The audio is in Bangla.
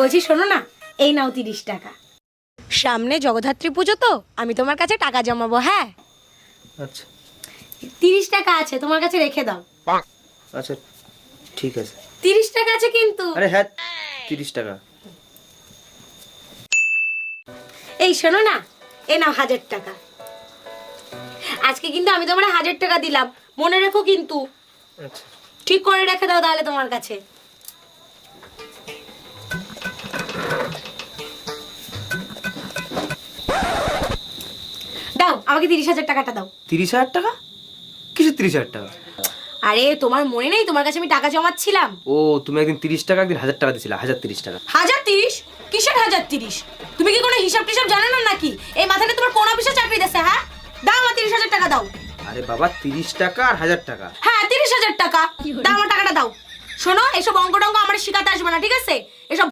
বলছি শোনো না, এই নাও 30 টাকা। সামনে জগদ্ধাত্রী পুজো তো, আমি তোমার কাছে টাকা জমাবো। হ্যাঁ আচ্ছা 30 টাকা আছে, তোমার কাছে রেখে দাও। আচ্ছা ঠিক আছে। 30 টাকা আছে কিন্তু। আরে হ্যাঁ 30 টাকা। এই শোনো না, এই নাও 1000 টাকা। আজকে কিন্তু আমি তোমার 1000 টাকা দিলাম, মনে রেখো কিন্তু। আচ্ছা ঠিক করে রেখে দাও তাহলে তোমার কাছে। দাও আমাকে 30,000 টাকাটা দাও। 30,000 টাকা? কিসের 30,000 টাকা? আরে তোমার মনে নেই তোমার কাছে আমি টাকা জমাচ্ছিলাম? ও তুমি একদিন 30 টাকা একদিন 1000 টাকা দিয়েছিলে, 1030 টাকা। 1030? কিসের 1030? তুমি কি কোনো হিসাব টিসাব জানো না নাকি? এই মাথাটা তোমার কোন অফিসে চাকরি দিছে? হ্যাঁ দাও আমার 30,000 টাকা দাও। আরে বাবা 30 টাকা আর 1000 টাকা। হ্যাঁ 30,000 টাকা দাও, আমার টাকাটা দাও। শোনো, এসব অঙ্ক টঙ্ক আমার শিখাতে আসবে না, ঠিক আছে?